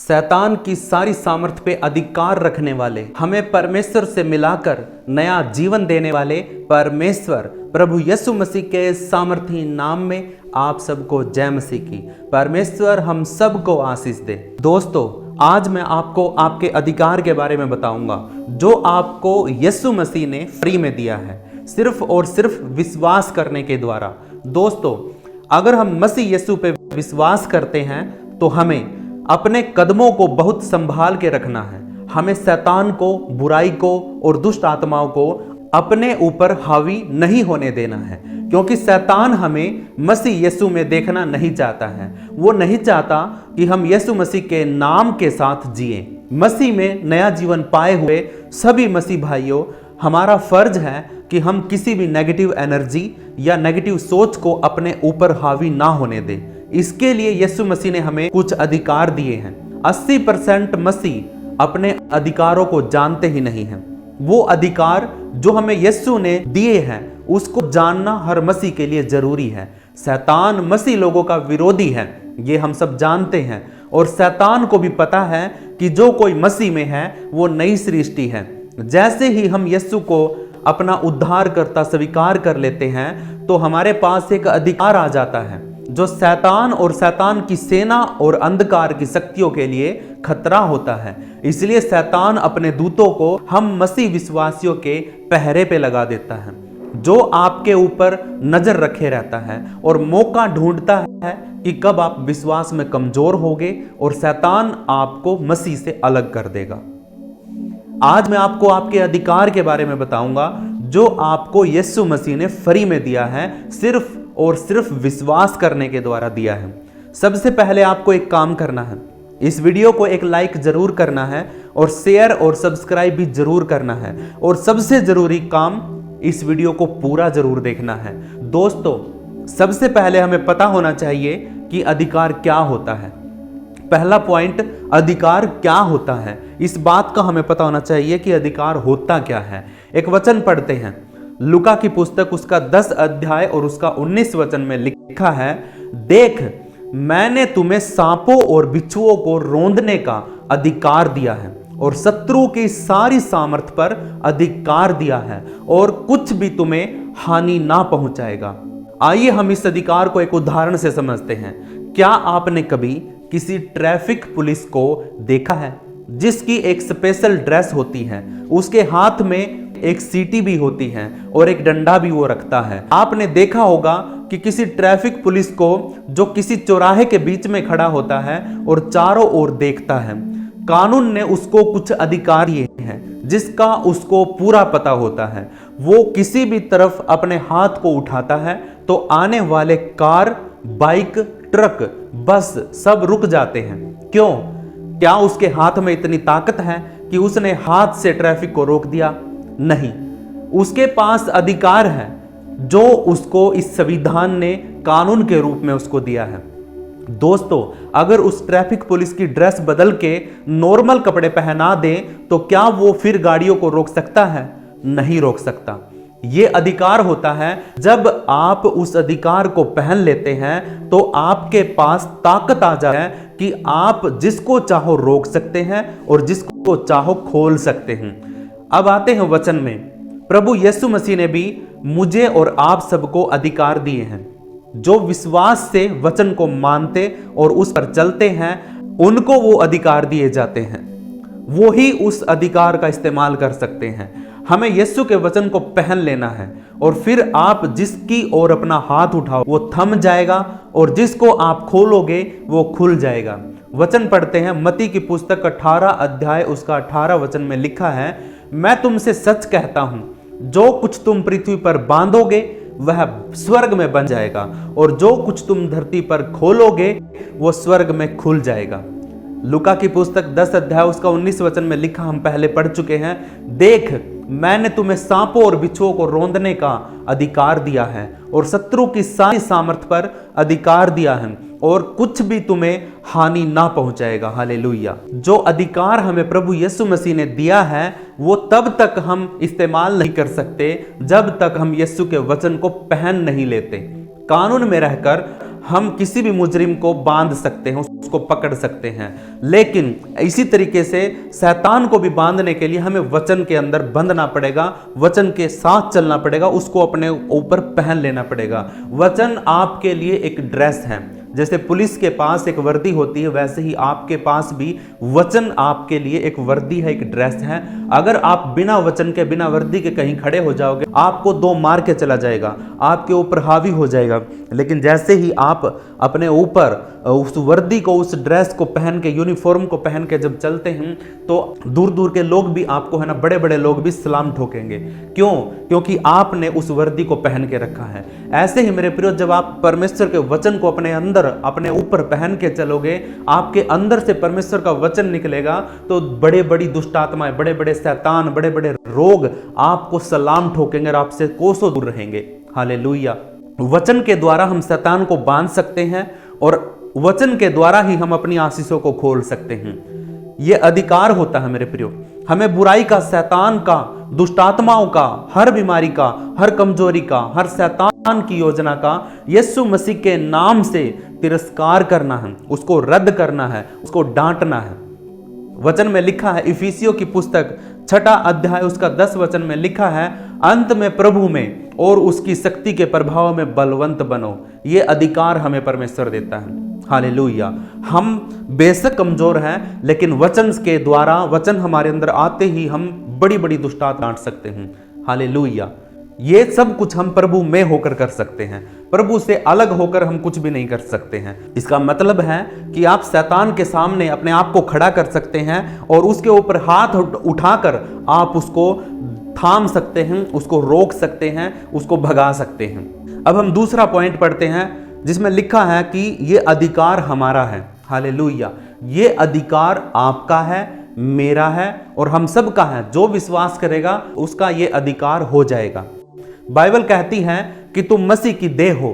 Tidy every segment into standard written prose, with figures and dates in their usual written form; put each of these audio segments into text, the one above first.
शैतान की सारी सामर्थ्य पे अधिकार रखने वाले, हमें परमेश्वर से मिलाकर नया जीवन देने वाले परमेश्वर प्रभु यीशु मसीह के सामर्थी नाम में आप सबको जय मसीह की। परमेश्वर हम सबको आशीष दे। दोस्तों, आज मैं आपको आपके अधिकार के बारे में बताऊंगा जो आपको यीशु मसीह ने फ्री में दिया है, सिर्फ और सिर्फ विश्वास करने के द्वारा। दोस्तों, अगर हम मसीह यीशु पे विश्वास करते हैं तो हमें अपने कदमों को बहुत संभाल के रखना है। हमें शैतान को, बुराई को और दुष्ट आत्माओं को अपने ऊपर हावी नहीं होने देना है, क्योंकि शैतान हमें मसीह यीशु में देखना नहीं चाहता है। वो नहीं चाहता कि हम यीशु मसीह के नाम के साथ जिएं। मसीह में नया जीवन पाए हुए सभी मसीह भाइयों, हमारा फर्ज है कि हम किसी भी नेगेटिव एनर्जी या नेगेटिव सोच को अपने ऊपर हावी ना होने दें। इसके लिए यीशु मसीह ने हमें कुछ अधिकार दिए हैं। 80% मसीह अपने अधिकारों को जानते ही नहीं हैं। वो अधिकार जो हमें यीशु ने दिए हैं उसको जानना हर मसीह के लिए जरूरी है। शैतान मसीह लोगों का विरोधी है, ये हम सब जानते हैं, और शैतान को भी पता है कि जो कोई मसीह में है वो नई सृष्टि है। जैसे ही हम यीशु को अपना उद्धारकर्ता स्वीकार कर लेते हैं तो हमारे पास एक अधिकार आ जाता है जो शैतान और शैतान की सेना और अंधकार की शक्तियों के लिए खतरा होता है। इसलिए शैतान अपने दूतों को हम मसीह विश्वासियों के पहरे पे लगा देता है, जो आपके ऊपर नजर रखे रहता है और मौका ढूंढता है कि कब आप विश्वास में कमजोर होगे और शैतान आपको मसीह से अलग कर देगा। आज मैं आपको आपके अधिकार के बारे में बताऊंगा जो आपको यीशु मसीह ने फ्री में दिया है, सिर्फ और सिर्फ विश्वास करने के द्वारा दिया है। सबसे पहले आपको एक काम करना है, इस वीडियो को एक लाइक जरूर करना है और शेयर और सब्सक्राइब भी जरूर करना है, और सबसे जरूरी काम, इस वीडियो को पूरा जरूर देखना है। दोस्तों, सबसे पहले हमें पता होना चाहिए कि अधिकार क्या होता है। पहला पॉइंट, अधिकार क्या होता है, इस बात का हमें पता होना चाहिए कि अधिकार होता क्या है। एक वचन पढ़ते हैं, लूका की पुस्तक उसका 10 अध्याय और उसका 19 वचन में लिखा है, देख मैंने तुम्हें सांपों और बिच्छुओं को रौंदने का अधिकार दिया है और शत्रु की सारी सामर्थ पर अधिकार दिया है, और कुछ भी तुम्हें हानि ना पहुंचाएगा। आइए हम इस अधिकार को एक उदाहरण से समझते हैं। क्या आपने कभी किसी ट्रैफिक पुलिस को देखा है जिसकी एक स्पेशल ड्रेस होती है, उसके हाथ में एक सीटी भी होती है और एक डंडा भी वो रखता है। आपने देखा होगा कि किसी ट्रैफिक पुलिस को जो किसी चौराहे के बीच में खड़ा होता है और चारों ओर देखता है, कानून ने उसको कुछ अधिकार दिए हैं जिसका उसको पूरा पता होता है। वो किसी भी तरफ अपने हाथ को उठाता है तो आने वाले कार, बाइक, ट्रक, बस सब रुक जाते हैं। क्यों? क्या उसके हाथ में इतनी ताकत है कि उसने हाथ से ट्रैफिक को रोक दिया? नहीं, उसके पास अधिकार है जो उसको इस संविधान ने कानून के रूप में उसको दिया है। दोस्तों, अगर उस ट्रैफिक पुलिस की ड्रेस बदल के नॉर्मल कपड़े पहना दें तो क्या वो फिर गाड़ियों को रोक सकता है? नहीं रोक सकता। ये अधिकार होता है, जब आप उस अधिकार को पहन लेते हैं तो आपके पास ताकत आ जाए कि आप जिसको चाहो रोक सकते हैं और जिसको चाहो खोल सकते हैं। अब आते हैं वचन में। प्रभु यीशु मसीह ने भी मुझे और आप सबको अधिकार दिए हैं। जो विश्वास से वचन को मानते और उस पर चलते हैं, उनको वो अधिकार दिए जाते हैं। वो ही उस अधिकार का इस्तेमाल कर सकते हैं। हमें यीशु के वचन को पहन लेना है और फिर आप जिसकी ओर अपना हाथ उठाओ वो थम जाएगा और जिसको आप खोलोगे वो खुल जाएगा। वचन पढ़ते हैं, मत्ती की पुस्तक 18 अध्याय उसका 18 वचन में लिखा है, मैं तुमसे सच कहता हूं, जो कुछ तुम पृथ्वी पर बांधोगे वह स्वर्ग में बन जाएगा, और जो कुछ तुम धरती पर खोलोगे वो स्वर्ग में खुल जाएगा। लूका की पुस्तक 10 अध्याय उसका 19 वचन में लिखा, हम पहले पढ़ चुके हैं, देख मैंने तुम्हें सांपों और बिच्छुओं को रौंदने का अधिकार दिया है और शत्रु की सारी सामर्थ पर अधिकार दिया है, और कुछ भी तुम्हें हानि ना पहुंचाएगा। हालेलुया। जो अधिकार हमें प्रभु यीशु मसीह ने दिया है वो तब तक हम इस्तेमाल नहीं कर सकते जब तक हम यीशु के वचन को पहन नहीं लेते। कानून में रहकर हम किसी भी मुजरिम को बांध सकते हैं, उसको पकड़ सकते हैं, लेकिन इसी तरीके से शैतान को भी बांधने के लिए हमें वचन के अंदर बंधना पड़ेगा, वचन के साथ चलना पड़ेगा, उसको अपने ऊपर पहन लेना पड़ेगा। वचन आपके लिए एक ड्रेस है। जैसे पुलिस के पास एक वर्दी होती है, वैसे ही आपके पास भी वचन आपके लिए एक वर्दी है, एक ड्रेस है। अगर आप बिना वचन के, बिना वर्दी के कहीं खड़े हो जाओगे, आपको दो मार के चला जाएगा, आपके ऊपर हावी हो जाएगा। लेकिन जैसे ही आप अपने ऊपर उस वर्दी को, उस ड्रेस को पहन के, यूनिफॉर्म को पहन के जब चलते हैं, तो दूर दूर के लोग भी आपको, है ना, बड़े बड़े लोग भी सलाम ठोकेंगे। क्यों? क्योंकि आपने उस वर्दी को पहन के रखा है। ऐसे ही मेरे प्रियो, जब आप परमेश्वर के वचन को अपने अंदर, अपने ऊपर पहन के चलोगे, आपके अंदर से परमेश्वर का वचन निकलेगा, तो बड़े बड़ी दुष्ट आत्माएं, बड़े बड़े शैतान, बड़े बड़े रोग आपको सलाम ठोकेंगे और आपसे कोसों दूर रहेंगे। हालेलुया। वचन के द्वारा हम शैतान को बांध सकते हैं और वचन के द्वारा ही हम अपनी आशीषों को खोल सकते हैं। यह अधिकार होता है मेरे प्रियो। हमें बुराई का, शैतान का, दुष्टात्माओं का, हर बीमारी का, हर कमजोरी का, हर शैतान की योजना का यीशु मसीह के नाम से तिरस्कार करना है, उसको रद्द करना है, उसको डांटना है। वचन में लिखा है, इफिसियों की पुस्तक 6 अध्याय उसका 10 वचन में लिखा है, अंत में प्रभु में और उसकी शक्ति के प्रभाव में बलवंत बनो। ये अधिकार हमें परमेश्वर देता है। हालेलुया। हम बेशक कमजोर हैं, लेकिन वचन के द्वारा, वचन हमारे अंदर आते ही हम बड़ी बड़ी दुष्टात्मा डांट सकते हैं। हालेलुया। ये सब कुछ हम प्रभु में होकर कर सकते हैं। प्रभु से अलग होकर हम कुछ भी नहीं कर सकते हैं। इसका मतलब है कि आप शैतान के सामने अपने आप को खड़ा कर सकते हैं और उसके ऊपर हाथ उठाकर आप उसको थाम सकते हैं, उसको रोक सकते हैं, उसको भगा सकते हैं। अब हम दूसरा पॉइंट पढ़ते हैं, जिसमें लिखा है कि ये अधिकार हमारा है। हालेलुया। ये अधिकार आपका है, मेरा है और हम सब का है। जो विश्वास करेगा उसका ये अधिकार हो जाएगा। बाइबल कहती है कि तुम मसीह की देह हो।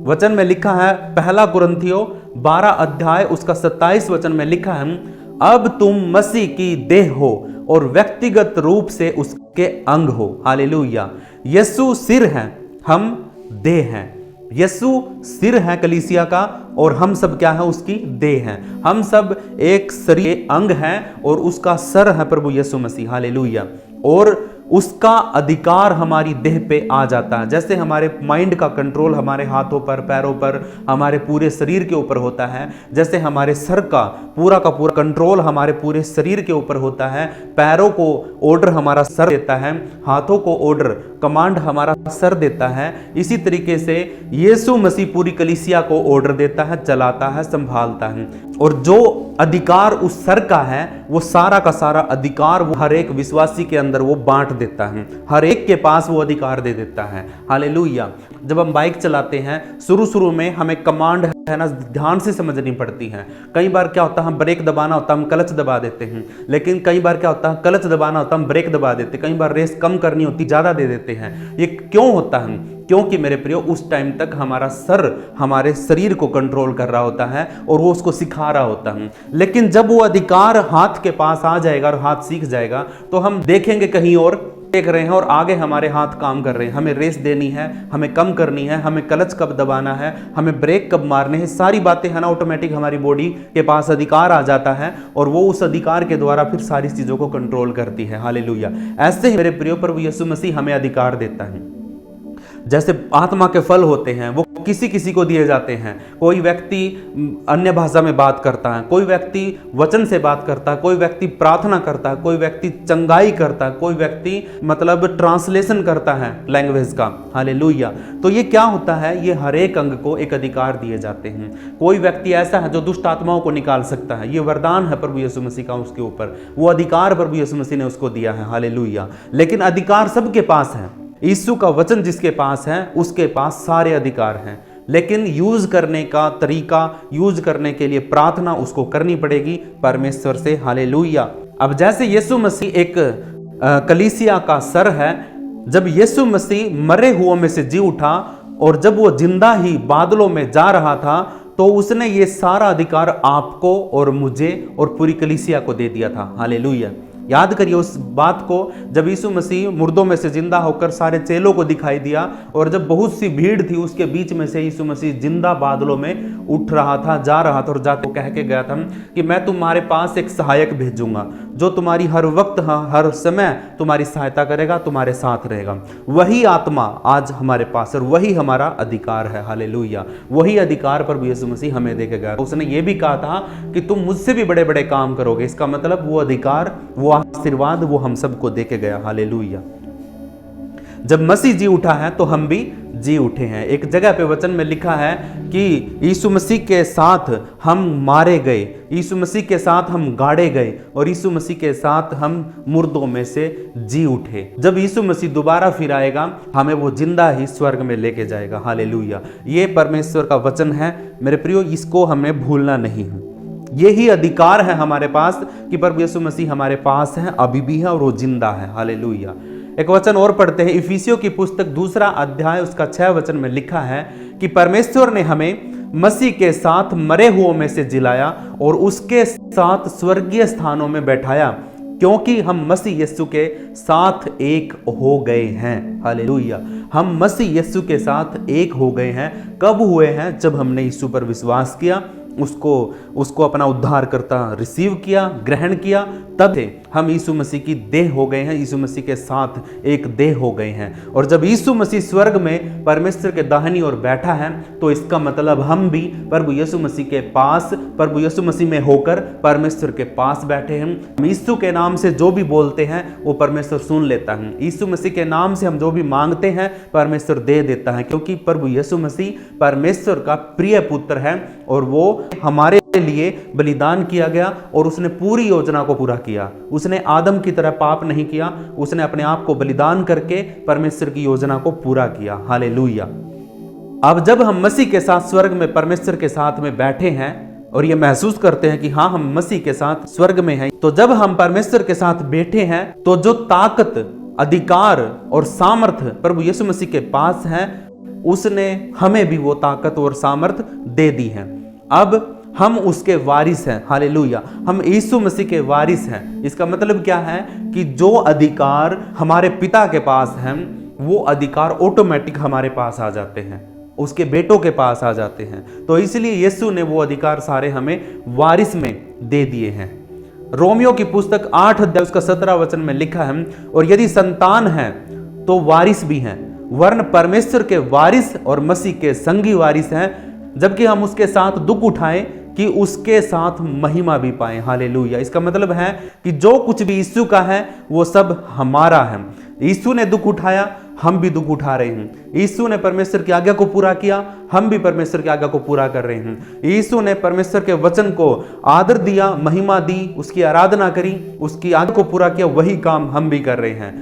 वचन में लिखा है, 1 कुरिन्थियों 12 अध्याय उसका 27 वचन में लिखा है, अब तुम मसीह की देह हो और व्यक्तिगत रूप से उसके अंग हो। हालेलुया। यीशु सिर है, हम देह हैं। यीशु सिर है कलीसिया का और हम सब क्या है? उसकी देह हैं। हम सब एक शरीर, अंग हैं और उसका सर है प्रभु यीशु मसीह। हालेलुया। और उसका अधिकार हमारी देह पे आ जाता है। जैसे हमारे माइंड का कंट्रोल हमारे हाथों पर, पैरों पर, हमारे पूरे शरीर के ऊपर होता है, जैसे हमारे सर का पूरा कंट्रोल हमारे पूरे शरीर के ऊपर होता है, पैरों को ऑर्डर हमारा सर देता है, हाथों को ऑर्डर, कमांड हमारा सर देता है, इसी तरीके से यीशु मसीह पूरी कलीसिया को ऑर्डर देता है, चलाता है, संभालता है। और जो अधिकार उस सर का है, वो सारा का सारा अधिकार वो हर एक विश्वासी के अंदर वो बांट देता है, हर एक के पास वो अधिकार दे देता है। हालेलुया। जब हम बाइक चलाते हैं, शुरू में हमें कमांड है ना ध्यान से समझनी पड़ती है। कई बार क्या होता है, हम ब्रेक दबाना होता है, हम क्लच दबा देते हैं, लेकिन कई बार क्या होता है, क्लच दबाना होता है, हम ब्रेक दबा देते हैं। कई बार रेस कम करनी होती, ज्यादा दे देते हैं। ये क्यों होता है? क्योंकि मेरे प्रियो, उस टाइम तक हमारा सर हमारे शरीर को कंट्रोल कर रहा होता है और वो उसको सिखा रहा होता है। लेकिन जब वो अधिकार हाथ के पास आ जाएगा और हाथ सीख जाएगा, तो हम देखेंगे कहीं और देख रहे हैं और आगे हमारे हाथ काम कर रहे हैं। हमें रेस देनी है, हमें कम करनी है, हमें क्लच कब दबाना है, हमें ब्रेक कब मारने हैं, सारी बातें है ना ऑटोमेटिक हमारी बॉडी के पास अधिकार आ जाता है और वो उस अधिकार के द्वारा फिर सारी चीजों को कंट्रोल करती है। हालेलुया। ऐसे ही मेरे प्रियो, प्रभु यीशु मसीह हमें अधिकार देता है। जैसे आत्मा के फल होते हैं, वो किसी किसी को दिए जाते हैं। कोई व्यक्ति अन्य भाषा में बात करता है, कोई व्यक्ति वचन से बात करता है, कोई व्यक्ति प्रार्थना करता है, कोई व्यक्ति चंगाई करता है, कोई व्यक्ति मतलब ट्रांसलेशन करता है लैंग्वेज का। हालेलुया। तो ये क्या होता है? ये हर एक अंग को एक अधिकार दिए जाते हैं। कोई व्यक्ति ऐसा है जो दुष्ट आत्माओं को निकाल सकता है, ये वरदान है प्रभु यीशु मसीह का उसके ऊपर, वो अधिकार प्रभु यीशु मसीह ने उसको दिया है। हालेलुया। लेकिन अधिकार सबके पास है। यीशु का वचन जिसके पास है, उसके पास सारे अधिकार हैं, लेकिन यूज करने का तरीका, यूज करने के लिए प्रार्थना उसको करनी पड़ेगी परमेश्वर से। हालेलुया। अब जैसे यीशु मसीह एक कलीसिया का सर है, जब यीशु मसीह मरे हुओं में से जी उठा और जब वो जिंदा ही बादलों में जा रहा था, तो उसने ये सारा अधिकार आपको और मुझे और पूरी कलीसिया को दे दिया था। हालेलुया। याद करिए उस बात को, जब यीशु मसीह मुर्दों में से जिंदा होकर सारे चेलों को दिखाई दिया और जब बहुत सी भीड़ थी उसके बीच में से यीशु मसीह जिंदा बादलों में उठ रहा था, जा रहा था और जाते कह के गया था कि मैं तुम्हारे पास एक सहायक भेजूंगा जो तुम्हारी हर वक्त हर समय तुम्हारी सहायता करेगा, तुम्हारे साथ रहेगा। वही आत्मा आज हमारे पास और वही हमारा अधिकार है। हालेलुया। वही अधिकार प्रभु यीशु मसीह हमें दे के गया। उसने ये भी कहा था कि तुम मुझसे भी बड़े बड़े काम करोगे। इसका मतलब वो अधिकार, वो आशीर्वाद वो हम सबको दे के गया। हालेलुया। जब मसीह जी उठा है तो हम भी जी उठे हैं। एक जगह पे वचन में लिखा है कि यीशु मसीह के साथ हम मारे गए, यीशु मसीह के साथ हम गाड़े गए और यीशु मसीह के साथ हम मुर्दों में से जी उठे। जब यीशु मसीह दोबारा फिर आएगा हमें वो जिंदा ही स्वर्ग में लेके जाएगा। हालेलुया। ये परमेश्वर का वचन है मेरे प्रियो, इसको हमें भूलना नहीं है। यही अधिकार है हमारे पास कि प्रभु यीशु मसीह हमारे पास है, अभी भी है और वो जिंदा है। हालेलुया। एक वचन और पढ़ते हैं, इफिसियों की पुस्तक 2 अध्याय उसका 6 वचन में लिखा है कि परमेश्वर ने हमें मसीह के साथ मरे हुओं में से जिलाया और उसके साथ स्वर्गीय स्थानों में बैठाया, क्योंकि हम मसीह यीशु के साथ एक हो गए हैं। हालेलुया। हम मसीह यीशु के साथ एक हो गए हैं। कब हुए हैं? जब हमने यीशु पर विश्वास किया, उसको अपना उद्धारकर्ता रिसीव किया, ग्रहण किया, तब से हम यीशु मसीह की देह हो गए हैं, यीशु मसीह के साथ एक देह हो गए हैं। और जब यीशु मसीह स्वर्ग में परमेश्वर के दाहिनी ओर बैठा है तो इसका मतलब हम भी प्रभु यीशु मसीह के पास, प्रभु यीशु मसीह में होकर परमेश्वर के पास बैठे हैं। हम यीशु के नाम से जो भी बोलते हैं वो परमेश्वर सुन लेता है। यीशु मसीह के नाम से हम जो भी मांगते हैं परमेश्वर दे देता है, क्योंकि प्रभु यीशु मसीह परमेश्वर का प्रिय पुत्र है और वो हमारे लिए बलिदान किया गया और उसने पूरी योजना को पूरा किया। उसने आदम की तरह पाप नहीं किया, उसने अपने आप को बलिदान करके परमेश्वर की योजना को पूरा किया। हालेलुया। अब जब हम मसीह के साथ स्वर्ग में परमेश्वर के साथ में बैठे हैं और ये महसूस करते हैं कि हाँ हम मसीह के साथ स्वर्ग में हैं, तो जब हम परमेश्वर के साथ बैठे हैं तो जो ताकत, अधिकार और सामर्थ प्रभु यीशु मसीह के पास है, उसने हमें भी वो ताकत और सामर्थ दे दी है। अब हम उसके वारिस हैं। हालेलुया। हम यीशु मसीह के वारिस हैं। इसका मतलब क्या है कि जो अधिकार हमारे पिता के पास हैं वो अधिकार ऑटोमेटिक हमारे पास आ जाते हैं, उसके बेटों के पास आ जाते हैं। तो इसलिए यीशु ने वो अधिकार सारे हमें वारिस में दे दिए हैं। रोमियो की पुस्तक 8 अध्याय उसका 17 वचन में लिखा है, और यदि संतान है तो वारिस भी हैं, वरन परमेश्वर के वारिस और मसीह के संगी वारिस हैं, जबकि हम उसके साथ दुख उठाएं कि उसके साथ महिमा भी पाएं। हालेलुया। इसका मतलब है कि जो कुछ भी यीशु का है वो सब हमारा है। यीशु ने दुख उठाया, हम भी दुख उठा रहे हैं। यीशु ने परमेश्वर की आज्ञा को पूरा किया, हम भी परमेश्वर की आज्ञा को पूरा कर रहे हैं। यीशु ने परमेश्वर के वचन को आदर दिया, महिमा दी, उसकी आराधना करी, उसकी आज्ञा को पूरा किया, वही काम हम भी कर रहे हैं।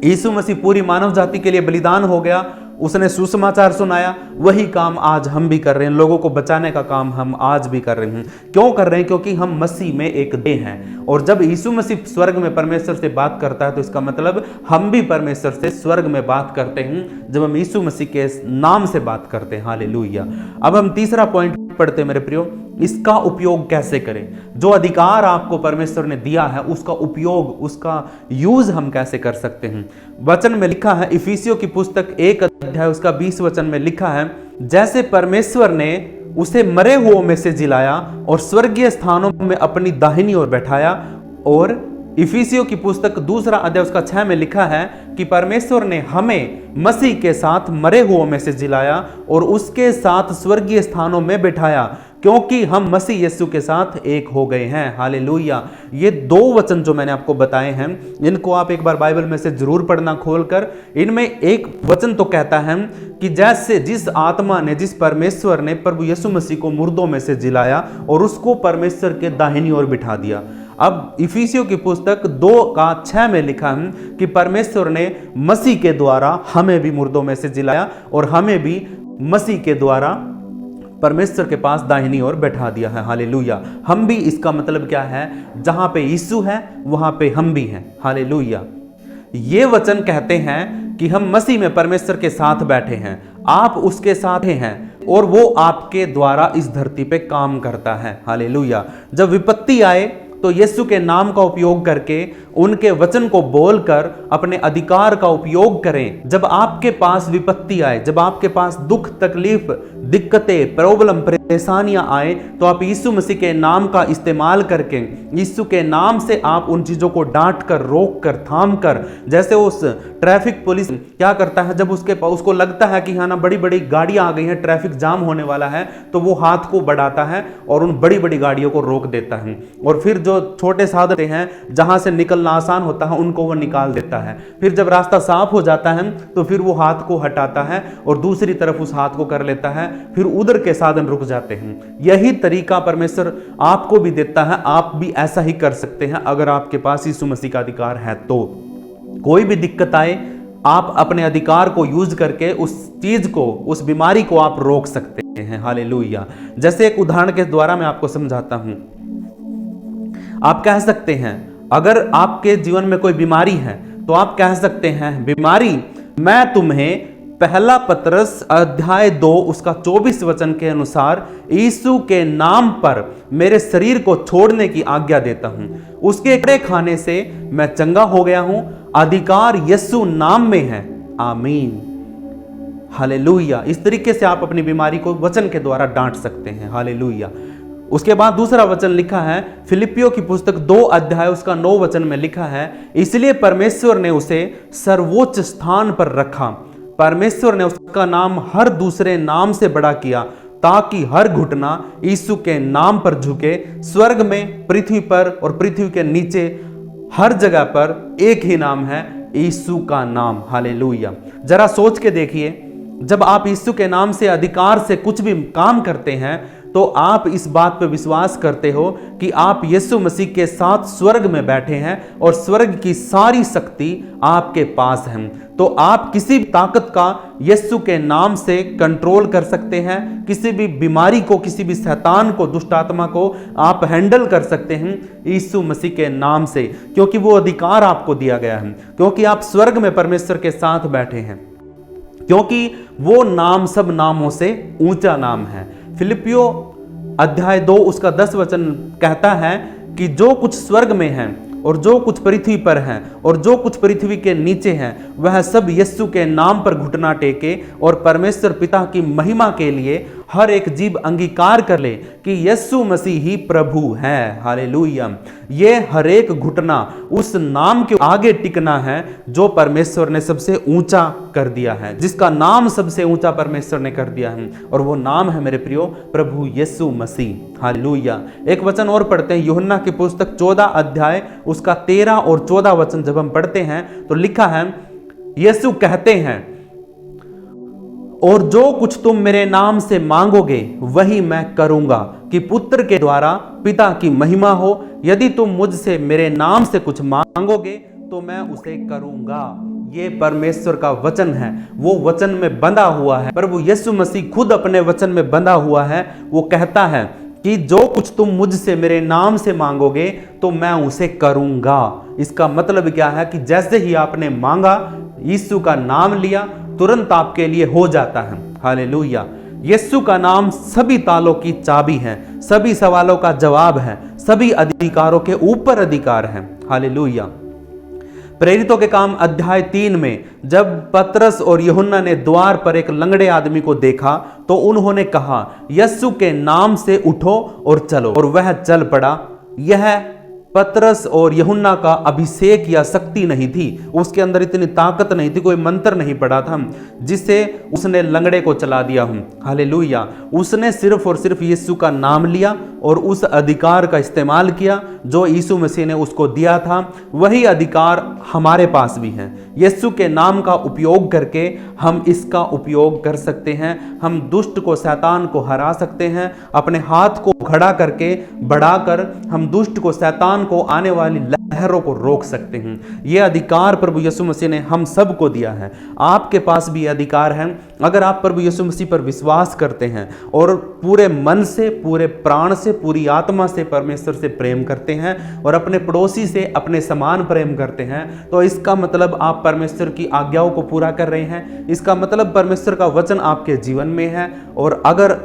यीशु मसीह पूरी मानव जाति के लिए बलिदान हो गया, उसने सुसमाचार सुनाया, वही काम आज हम भी कर रहे हैं। लोगों को बचाने का काम हम आज भी कर रहे हैं। क्यों कर रहे हैं? क्योंकि हम मसीह में एक देह हैं। और जब यीशु मसीह स्वर्ग में परमेश्वर से बात करता है तो इसका मतलब हम भी परमेश्वर से स्वर्ग में बात करते हैं जब हम यीशु मसीह के नाम से बात करते हैं। हालेलुया। अब हम तीसरा पॉइंट पढ़ते हैं मेरे प्रियो, इसका उपयोग कैसे करें। जो अधिकार आपको परमेश्वर ने दिया है उसका उपयोग, उसका यूज हम कैसे कर सकते हैं। वचन में लिखा है, इफिसियों की पुस्तक 1 अध्याय उसका 20 वचन में लिखा है, जैसे परमेश्वर ने उसे मरे हुओं में से जिलाया और स्वर्गीय स्थानों में अपनी दाहिनी ओर बैठाया। और इफिसियों की पुस्तक 2 अध्याय उसका 6 में लिखा है कि परमेश्वर ने हमें मसीह के साथ मरे हुओं में से जिलाया और उसके साथ स्वर्गीय स्थानों में बैठाया, क्योंकि हम मसीह यीशु के साथ एक हो गए हैं। हालेलुया। ये 2 वचन जो मैंने आपको बताए हैं, इनको आप एक बार बाइबल में से जरूर पढ़ना खोलकर। इनमें एक वचन तो कहता है कि जैसे जिस आत्मा ने, जिस परमेश्वर ने प्रभु यीशु मसीह को मुर्दों में से जिलाया और उसको परमेश्वर के दाहिनी ओर बिठा दिया। अब इफिसियों की पुस्तक 2:6 में लिखा है कि परमेश्वर ने मसीह के द्वारा हमें भी मुर्दों में से जिलाया और हमें भी मसीह के द्वारा परमेश्वर के पास दाहिनी ओर बैठा दिया है। हालेलुया। हम भी, इसका मतलब क्या है, जहां पे यीशु है वहां पे हम भी हैं। हालेलुया। ये वचन कहते हैं कि हम मसीह में परमेश्वर के साथ बैठे हैं, आप उसके साथ हैं और वो आपके द्वारा इस धरती पे काम करता है। हालेलुया। जब विपत्ति आए तो यीशु के नाम का उपयोग करके, उनके वचन को बोलकर अपने अधिकार का उपयोग करें। जब आपके पास विपत्ति आए, जब आपके पास दुख, तकलीफ, दिक्कतें, प्रॉब्लम, परेशानियां आए, तो आप यीशु मसीह के नाम का इस्तेमाल करके, यीशु के नाम से आप उन चीजों को डांट कर, रोक कर, थाम कर, जैसे उस ट्रैफिक पुलिस क्या करता है, जब उसको लगता है कि हाँ ना बड़ी बड़ी गाड़ियां आ गई हैं, ट्रैफिक जाम होने वाला है, तो वो हाथ को बढ़ाता है और उन बड़ी बड़ी गाड़ियों को रोक देता है, और फिर जो छोटे साधन हैं जहां से निकलना आसान होता है उनको वो निकाल देता है। फिर जब रास्ता साफ हो जाता है तो फिर वो हाथ को हटाता है और दूसरी तरफ उस हाथ को कर लेता है, फिर उधर के साधन रुक जाते हैं। यही तरीका परमेश्वर आपको भी देता है, आप भी ऐसा ही कर सकते हैं अगर आपके पास यीशु मसीह का अधिकार है तो। कोई भी दिक्कत आए, आप अपने अधिकार को यूज करके उस चीज को, उस बीमारी को आप रोक सकते हैं। हालेलुया। जैसे एक उदाहरण के द्वारा मैं आपको समझाता हूं। आप कह सकते हैं, अगर आपके जीवन में कोई बीमारी है तो आप कह सकते हैं, बीमारी, मैं तुम्हें पहला पतरस अध्याय 2 उसका 24 वचन के अनुसार यीशु के नाम पर मेरे शरीर को छोड़ने की आज्ञा देता हूं। उसके कड़े खाने से मैं चंगा हो गया हूं। अधिकार यीशु नाम में है। आमीन। हालेलुया। इस तरीके से आप अपनी बीमारी को वचन के द्वारा डांट सकते हैं। हालेलुया। उसके बाद दूसरा वचन लिखा है, फिलिपियों की पुस्तक 2 अध्याय उसका 9 वचन में लिखा है, इसलिए परमेश्वर ने उसे सर्वोच्च स्थान पर रखा। परमेश्वर ने उसका नाम हर दूसरे नाम से बड़ा किया, ताकि हर घुटना यीशु के नाम पर झुके, स्वर्ग में, पृथ्वी पर और पृथ्वी के नीचे, हर जगह पर एक ही नाम है, यीशु का नाम। हालेलुया। जरा सोच के देखिए, जब आप यीशु के नाम से, अधिकार से कुछ भी काम करते हैं तो आप इस बात पर विश्वास करते हो कि आप यीशु मसीह के साथ स्वर्ग में बैठे हैं और स्वर्ग की सारी शक्ति आपके पास है। तो आप किसी भी ताकत का यीशु के नाम से कंट्रोल कर सकते हैं। किसी भी बीमारी को, किसी भी शैतान को, दुष्ट आत्मा को आप हैंडल कर सकते हैं यीशु मसीह के नाम से, क्योंकि वो अधिकार आपको दिया गया है, क्योंकि आप स्वर्ग में परमेश्वर के साथ बैठे हैं, क्योंकि वो नाम सब नामों से ऊंचा नाम है। फिलिपियों अध्याय 2 उसका 10 वचन कहता है कि जो कुछ स्वर्ग में है और जो कुछ पृथ्वी पर है और जो कुछ पृथ्वी के नीचे है, वह सब यीशु के नाम पर घुटना टेके और परमेश्वर पिता की महिमा के लिए हर एक जीव अंगीकार कर ले कि यीशु मसीह ही प्रभु है। हालेलुया। ये हर एक घुटना उस नाम के आगे टिकना है जो परमेश्वर ने सबसे ऊंचा कर दिया है, जिसका नाम सबसे ऊंचा परमेश्वर ने कर दिया है, और वो नाम है मेरे प्रियो प्रभु यीशु मसीह। हालेलुया। एक वचन और पढ़ते हैं, यूहन्ना की पुस्तक 14 अध्याय उसका 13 और 14 वचन जब हम पढ़ते हैं तो लिखा है, यीशु कहते हैं, और जो कुछ तुम मेरे नाम से मांगोगे वही मैं करूंगा, कि पुत्र के द्वारा पिता की महिमा हो। यदि तुम मुझसे मेरे नाम से कुछ मांगोगे तो मैं उसे करूंगा। ये परमेश्वर का वचन है, वो वचन में बंधा हुआ है। प्रभु यीशु मसीह खुद अपने वचन में बंधा हुआ है। वो कहता है कि जो कुछ तुम मुझसे मेरे नाम से मांगोगे तो मैं उसे करूंगा। इसका मतलब क्या है कि जैसे ही आपने मांगा, यीशु का नाम लिया, तुरंत आपके लिए हो जाता है। हालेलुया। यीशु का नाम सभी तालों की चाबी है, सभी सवालों का जवाब है, सभी अधिकारों के ऊपर अधिकार है। हालेलुया। प्रेरितों के काम अध्याय 3 में जब पतरस और यूहन्ना ने द्वार पर एक लंगड़े आदमी को देखा तो उन्होंने कहा, यीशु के नाम से उठो और चलो, और वह चल पड़ा। यह पतरस और यूहन्ना का अभिषेक या शक्ति नहीं थी, उसके अंदर इतनी ताकत नहीं थी, कोई मंत्र नहीं पड़ा था जिससे उसने लंगड़े को चला दिया। हालेलुया। उसने सिर्फ और सिर्फ यीशु का नाम लिया और उस अधिकार का इस्तेमाल किया जो यीशु मसीह ने उसको दिया था। वही अधिकार हमारे पास भी है। यीशु के नाम का उपयोग करके हम इसका उपयोग कर सकते हैं। हम दुष्ट को, शैतान को हरा सकते हैं। अपने हाथ को खड़ा करके, बढ़ाकर हम दुष्ट को, शैतान को आने वाली लहरों को रोक सकते हैं। यह अधिकार प्रभु यीशु मसीह ने हम सबको दिया है। आपके पास भी अधिकार है। अगर आप प्रभु यीशु मसीह पर विश्वास करते हैं और पूरे मन से, पूरे प्राण से, पूरी आत्मा से परमेश्वर से प्रेम करते हैं और अपने पड़ोसी से अपने समान प्रेम करते हैं, तो इसका मतलब आप परमेश्वर की आज्ञाओं को पूरा कर रहे हैं। इसका मतलब परमेश्वर का वचन आपके जीवन में है। और अगर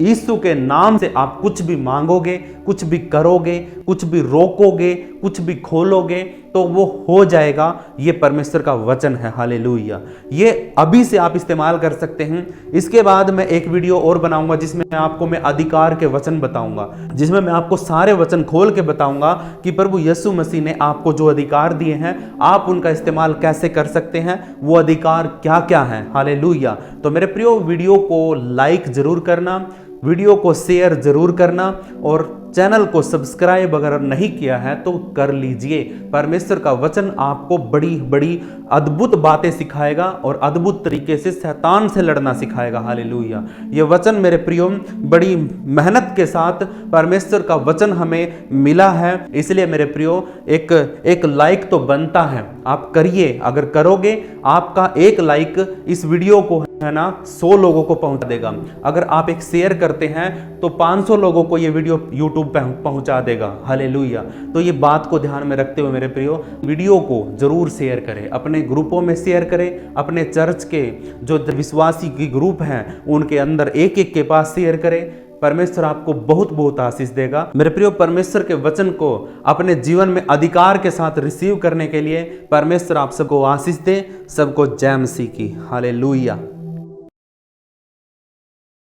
यीशु के नाम से आप कुछ भी मांगोगे, कुछ भी करोगे, कुछ भी रोकोगे, कुछ भी खोलोगे तो वो हो जाएगा। ये परमेश्वर का वचन है। हालेलुया। ये अभी से आप इस्तेमाल कर सकते हैं। इसके बाद मैं एक वीडियो और बनाऊंगा जिसमें मैं अधिकार के वचन बताऊंगा, जिसमें मैं आपको सारे वचन खोल के बताऊंगा कि प्रभु यीशु मसीह ने आपको जो अधिकार दिए हैं आप उनका इस्तेमाल कैसे कर सकते हैं, वो अधिकार क्या क्या है। हालेलुया। तो मेरे प्रियो, वीडियो को लाइक जरूर करना, वीडियो को शेयर जरूर करना और चैनल को सब्सक्राइब अगर नहीं किया है तो कर लीजिए। परमेश्वर का वचन आपको बड़ी बड़ी अद्भुत बातें सिखाएगा और अद्भुत तरीके से शैतान से लड़ना सिखाएगा। हालेलुया। ये वचन मेरे प्रियो बड़ी मेहनत के साथ परमेश्वर का वचन हमें मिला है, इसलिए मेरे प्रियो एक लाइक तो बनता है। आप करिए, अगर करोगे आपका एक लाइक इस वीडियो को है ना 100 लोगों को पहुंचा देगा। अगर आप एक शेयर करते हैं तो 500 लोगों को ये वीडियो यूट्यूब पे पहुंचा देगा। हालेलुया। तो ये बात को ध्यान में रखते हुए मेरे प्रियो, वीडियो को जरूर शेयर करें, अपने ग्रुपों में शेयर करें, अपने चर्च के जो विश्वासी की ग्रुप हैं उनके अंदर एक एक के पास शेयर करें। परमेश्वर आपको बहुत बहुत आशीष देगा। मेरे प्रियो, परमेश्वर के वचन को अपने जीवन में अधिकार के साथ रिसीव करने के लिए परमेश्वर आप सबको आशीष दे। सबको जय मसीह की। हालेलुया।